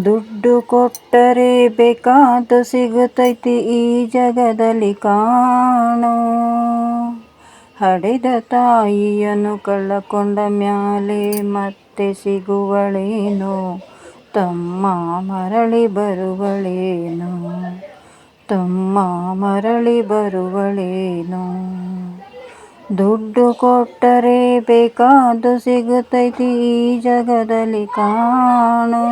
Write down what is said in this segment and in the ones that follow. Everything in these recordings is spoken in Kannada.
ದುಡ್ಡು ಕೊಟ್ಟರೆ ಬೇಕಾದ್ದು ಸಿಗುತ್ತೈತಿ ಈ ಜಗದಲ್ಲಿ ಕಾಣೋ. ಹಡೆದ ತಾಯಿಯನ್ನು ಕಳಕೊಂಡ ಮ್ಯಾಲೆ ಮತ್ತೆ ಸಿಗುವಳೇನೋ. ತಮ್ಮ ಮರಳಿ ಬರುವಳೇನೋ. ತಮ್ಮ ಮರಳಿ ಬರುವಳೇನೋ. ದುಡ್ಡು ಕೊಟ್ಟರೆ ಬೇಕಾದ್ದು ಸಿಗುತ್ತೈತಿ ಈ ಜಗದಲ್ಲಿ ಕಾಣೋ.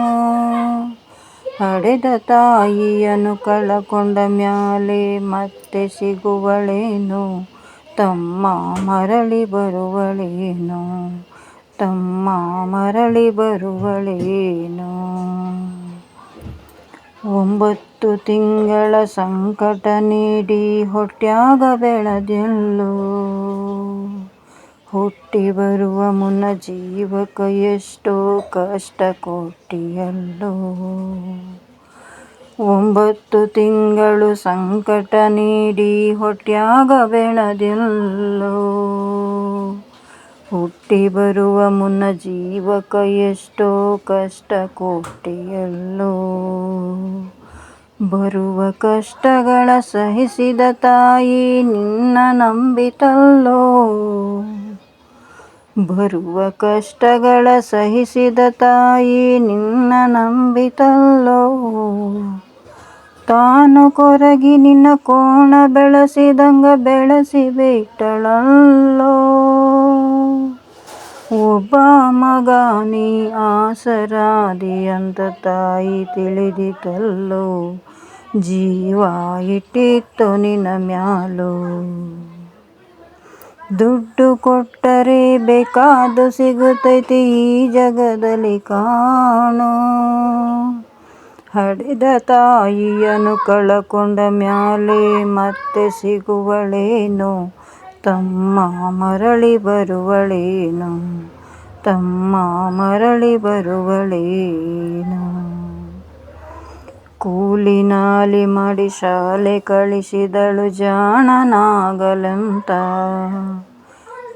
ಹಡೆದ ತಾಯಿಯನ್ನು ಕಳಕೊಂಡ ಮ್ಯಾಲೆ ಮತ್ತೆ ಸಿಗುವಳೇನೋ. ತಮ್ಮ ಮರಳಿ ಬರುವಳೇನೋ. ತಮ್ಮ ಮರಳಿ ಬರುವಳೇನೋ. 9 ತಿಂಗಳ ಸಂಕಟ ನೀಡಿ ಹೊಟ್ಯಾಗ ಬೆಳೆದೆಲ್ಲೋ. ಹುಟ್ಟಿ ಬರುವ ಮುನ್ನ ಜೀವಕ ಎಷ್ಟೋ ಕಷ್ಟ ಕೊಟ್ಟಿಯಲ್ಲೋ. 9 ತಿಂಗಳು ಸಂಕಟ ನೀಡಿ ಹೊಟ್ಯಾಗ ಬೆಳೆದೆಲ್ಲೋ. ಹುಟ್ಟಿ ಬರುವ ಮುನ್ನ ಜೀವಕ ಎಷ್ಟೋ ಕಷ್ಟ ಕೊಟ್ಟಿಯಲ್ಲೋ. ಬರುವ ಕಷ್ಟಗಳ ಸಹಿಸಿದ ತಾಯಿ ನಿನ್ನ ನಂಬಿತಲ್ಲೋ. ಬರುವ ಕಷ್ಟಗಳ ಸಹಿಸಿದ ತಾಯಿ ನಿನ್ನ ನಂಬಿತಲ್ಲೋ. ತಾನು ಕೊರಗಿ ನಿನ್ನ ಕೋಣ ಬೆಳೆಸಿದಂಗ ಬೆಳೆಸಿ ಬಿಟ್ಟಳಲ್ಲೋ. ಒಬ್ಬ ಮಗ ನೀ ಆಸರಾದಿ ಅಂತ ತಾಯಿ ತಿಳಿದಿತಲ್ಲೋ. ಜೀವ ಇಟ್ಟಿತ್ತು ನಿನ್ನ ಮ್ಯಾಲೋ. ದುಡ್ಡು ಕೊಟ್ಟರೆ ಬೇಕಾದ್ದು ಸಿಗುತ್ತೈತಿ ಈ ಜಗದಲ್ಲಿ ಕಾಣೋ. ಹಡೆದ ತಾಯಿಯನ್ನು ಕಳಕೊಂಡ ಮ್ಯಾಲೆ ಮತ್ತೆ ಸಿಗುವಳೇನೋ. ತಮ್ಮ ಮರಳಿ ಬರುವಳೇನೋ. ತಮ್ಮ ಮರಳಿ ಬರುವಳೇನೋ. ಕೂಲಿ ನಾಲಿ ಮಾಡಿ ಶಾಲೆ ಕಳಿಸಿದಳು ಜಾಣನಾಗಲೆಂತ.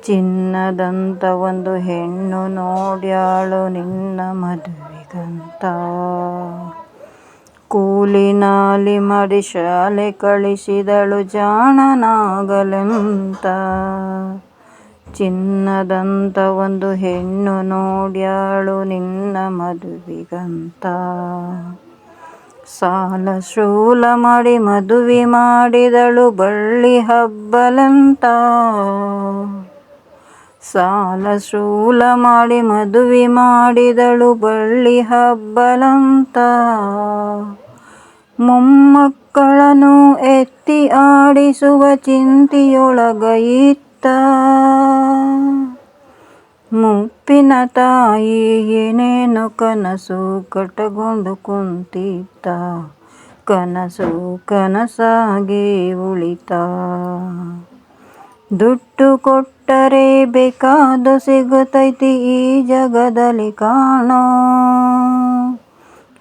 ಚಿನ್ನದಂತ ಒಂದು ಹೆಣ್ಣು ನೋಡ್ಯಾಳು ನಿನ್ನ ಮದುವೆಗಂತ. ಕೂಲಿ ನಾಲಿ ಮಾಡಿ ಶಾಲೆ ಕಳಿಸಿದಳು ಜಾಣನಾಗಲೆಂತ. ಚಿನ್ನದಂತ ಒಂದು ಹೆಣ್ಣು ನೋಡ್ಯಾಳು ನಿನ್ನ ಮದುವೆಗಂತ. ಸಾಲ ಶೂಲ ಮಾಡಿ ಮದುವೆ ಮಾಡಿದಳು ಬಳ್ಳಿ ಹಬ್ಬಲೆಂತ. ಸಾಲ ಶೂಲ ಮಾಡಿ ಮದುವೆ ಮಾಡಿದಳು ಬಳ್ಳಿ ಹಬ್ಬಲಂತ. ಮೊಮ್ಮಕ್ಕಳನ್ನು ಎತ್ತಿ ಆಡಿಸುವ ಚಿಂತೆಯೊಳಗ ಇತ್ತ. ಮುಪ್ಪಿನ ತಾಯಿ ಏನೇನೋ ಕನಸು ಕಟ್ಟಕೊಂಡು ಕುಂತಿದ್ದ. ಕನಸು ಕನಸಾಗಿ ಉಳಿತ. ದುಡ್ಡು ಕೊಟ್ಟರೆ ಬೇಕಾದ್ದು ಸಿಗುತ್ತೈತಿ ಈ ಜಗದಲ್ಲಿ ಕಾಣೋ.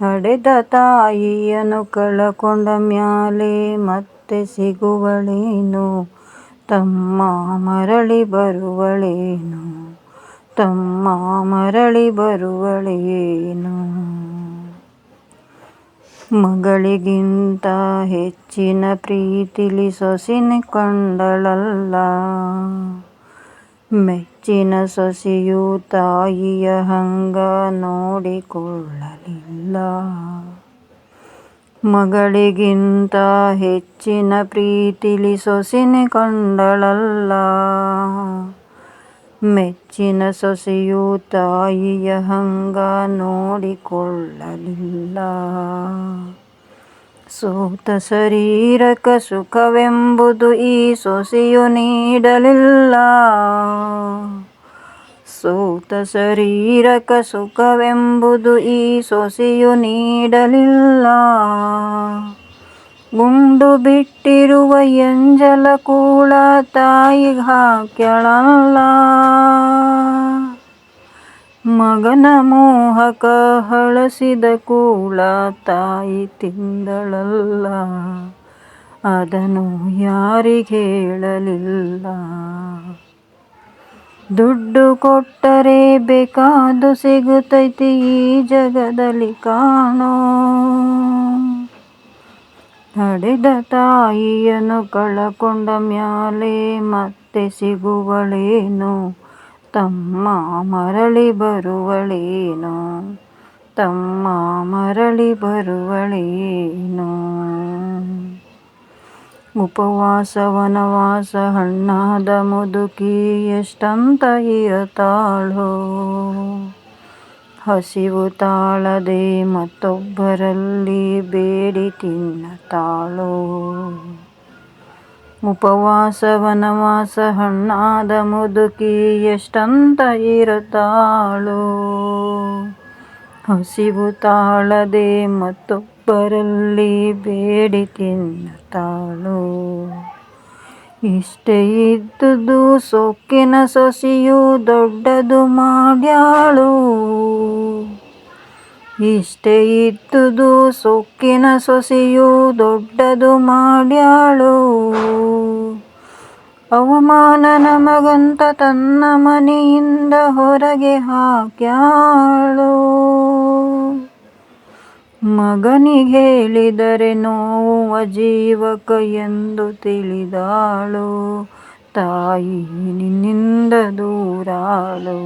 ಹಡೆದ ತಾಯಿಯನ್ನು ಕಳಕೊಂಡ ಮ್ಯಾಲೆ ಮತ್ತೆ ಸಿಗುವಳೇನೋ. ತಮ್ಮ ಮರಳಿ ಬರುವಳೇನೋ. ತಮ್ಮ ಮರಳಿ ಬರುವಳೇನೋ. ಮಗಳಿಗಿಂತ ಹೆಚ್ಚಿನ ಪ್ರೀತಿಲಿ ಸೊಸಿನ ಕಂಡಳಲ್ಲ. ಮೆಚ್ಚಿನ ಸೊಸೆಯು ತಾಯಿಯ ಹಂಗ ನೋಡಿಕೊಳ್ಳಲಿಲ್ಲ. ಮಗಳಿಗಿಂತ ಹೆಚ್ಚಿನ ಪ್ರೀತಿಲಿ ಸೊಸಿನ ಕಂಡಳಲ್ಲ. ಮೆಚ್ಚಿನ ಸೊಸೆಯು ತಾಯಿಯ ಹಂಗ ನೋಡಿಕೊಳ್ಳಲಿಲ್ಲ. ಸೋತ ಶರೀರಕ ಸುಖವೆಂಬುದು ಈ ಸೊಸೆಯು ನೀಡಲಿಲ್ಲ. ಸೋತ ಶರೀರಕ ಸುಖವೆಂಬುದು ಈ ಸೊಸೆಯು ನೀಡಲಿಲ್ಲ. ಗುಂಡು ಬಿಟ್ಟಿರುವ ಎಂಜಲ ಕೂಳ ತಾಯಿಗೆ ಹಾಕ್ಯಾಳಲ್ಲ. ಮಗನ ಮೋಹಕ ಹಳಸಿದ ಕೂಳ ತಾಯಿ ತಿಂದಳಲ್ಲ. ಅದನ್ನು ಯಾರಿಗೆ ಹೇಳಲಿಲ್ಲ. ದುಡ್ಡು ಕೊಟ್ಟರೆ ಬೇಕಾದು ಸಿಗುತ್ತೈತಿ ಈ ಜಗದಲ್ಲಿ ಕಾಣೋ. ಹಡೆದ ತಾಯಿಯನ್ನು ಕಳಕೊಂಡ ಮ್ಯಾಲೆ ಮತ್ತೆ ಸಿಗುವಳೇನು, ತಮ್ಮ ಮರಳಿ ಬರುವಳೇನು, ತಮ್ಮ ಮರಳಿ ಬರುವಳೇನು. ಉಪವಾಸ ವನವಾಸ ಹಣ್ಣಾದ ಮುದುಕಿ ಎಷ್ಟಂತ ಇರತಾಳೋ, ಹಸಿವು ತಾಳದೆ ಮತ್ತೊಬ್ಬರಲ್ಲಿ ಬೇಡಿ ತಿನ್ನತಾಳೋ. ಉಪವಾಸ ವನವಾಸ ಹಣ್ಣಾದ ಮುದುಕಿ ಎಷ್ಟಂತ ಇರತಾಳೋ, ಹಸಿವು ತಾಳದೆ ಮತ್ತೊಬ್ಬರಲ್ಲಿ ಬೇಡಿ ತಿನ್ನತಾಳೋ. ಇಷ್ಟೇ ಇದ್ದುದು ಸೊಕ್ಕಿನ ಸೊಸೆಯು ದೊಡ್ಡದು ಮಾಡ್ಯಾಳು, ಇಷ್ಟೇ ಇದ್ದುದು ಸೊಕ್ಕಿನ ಸೊಸೆಯು ದೊಡ್ಡದು ಮಾಡ್ಯಾಳು. ಅವಮಾನ ನಮಗಂತ ತನ್ನ ಮನೆಯಿಂದ ಹೊರಗೆ ಹಾಕ್ಯಾಳು. ಮಗನಿಗೆ ಹೇಳಿದರೆ ನೋವುವ ಜೀವಕ ಎಂದು ತಿಳಿದಾಳು, ತಾಯಿ ನಿನ್ನಿಂದ ದೂರಾಳು.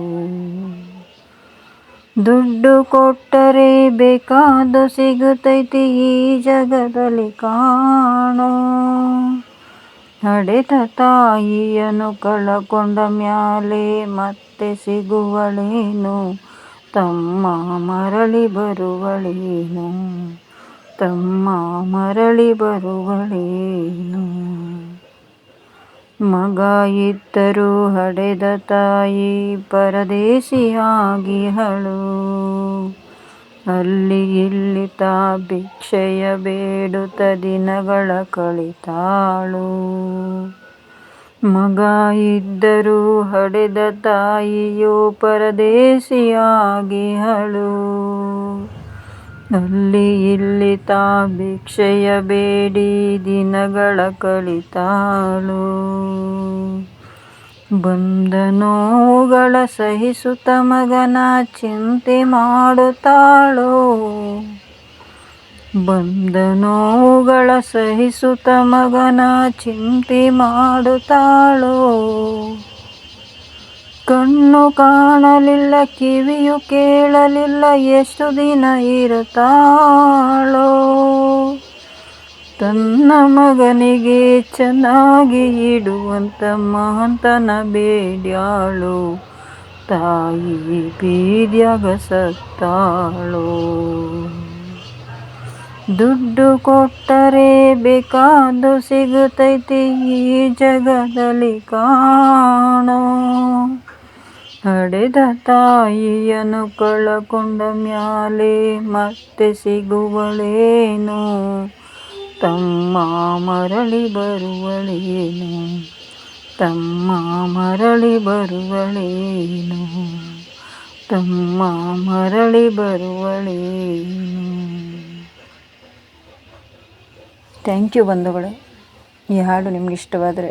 ದುಡ್ಡು ಕೊಟ್ಟರೆ ಬೇಕಾದು ಸಿಗುತ್ತೈತಿ ಈ ಜಗದಲ್ಲಿ ಕಾಣೋ. ಹಡೆದ ತಾಯಿಯನ್ನು ಕಳಕೊಂಡ ಮ್ಯಾಲೆ ಮತ್ತೆ ಸಿಗುವಳೇನು, ತಮ್ಮ ಮರಳಿ ಬರುವಳೇನು, ತಮ್ಮ ಮರಳಿ ಬರುವಳೇನು. ಮಗ ಇದ್ದರೂ ಹಡೆದ ತಾಯಿ ಪರದೇಶಿಯಾಗಿಹಳು, ಅಲ್ಲಿ ಇಲ್ಲಿ ತಾ ಭಿಕ್ಷೆಯ ಬೇಡುತ್ತ ದಿನಗಳ ಕಳಿತಾಳು. ಮಗ ಇದ್ದರೂ ಹಡೆದ ತಾಯಿಯು ಪರದೇಶಿಯಾಗಿಹಳು, ಅಲ್ಲಿ ಇಲ್ಲಿ ತಾ ಭಿಕ್ಷೆಯ ಬೇಡಿ ದಿನಗಳ ಕಳಿತಾಳು. ಬಂದ ನೋವುಗಳ ಸಹಿಸುತ್ತ ಮಗನ ಚಿಂತೆ ಮಾಡುತ್ತಾಳೋ, ಬಂದ ನೋವುಗಳ ಸಹಿಸುತ್ತ ಮಗನ ಚಿಂತೆ ಮಾಡುತ್ತಾಳೋ. ಕಣ್ಣು ಕಾಣಲಿಲ್ಲ ಕಿವಿಯು ಕೇಳಲಿಲ್ಲ ಎಷ್ಟು ದಿನ ಇರುತ್ತಾಳೋ, ತನ್ನ ಮಗನಿಗೆ ಚೆನ್ನಾಗಿ ಇಡುವಂತ ಮಹಂತನ ಬೇಡ್ಯಾಳು, ತಾಯಿ ಬೀದ್ಯಾಗ ಸತ್ತಾಳೋ. ದುಡ್ಡು ಕೊಟ್ಟರೆ ಬೇಕಾದು ಸಿಗುತ್ತೈತಿ ಈ ಜಗದಲ್ಲಿ ಕಾಣೋ. ಹಡೆದ ತಾಯಿಯನ್ನು ಕಳಕೊಂಡ ಮ್ಯಾಲೆ ಮತ್ತೆ ಸಿಗುವಳೇನು, ತಮ್ಮ ಮರಳಿ ಬರುವಳೇನು, ತಮ್ಮ ಮರಳಿ ಬರುವಳೇನು, ತಮ್ಮ ಮರಳಿ ಬರುವಳೇನು. ಥ್ಯಾಂಕ್ ಯು ಬಂಧುಗಳೇ. ಈ ಹಾಡು ನಿಮ್ಗೆ ಇಷ್ಟವಾದರೆ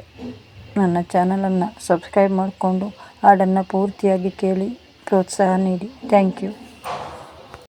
ನನ್ನ ಚಾನಲನ್ನು ಸಬ್ಸ್ಕ್ರೈಬ್ ಮಾಡಿಕೊಂಡು ಹಾಡನ್ನು ಪೂರ್ತಿಯಾಗಿ ಕೇಳಿ ಪ್ರೋತ್ಸಾಹ ನೀಡಿ. Thank you.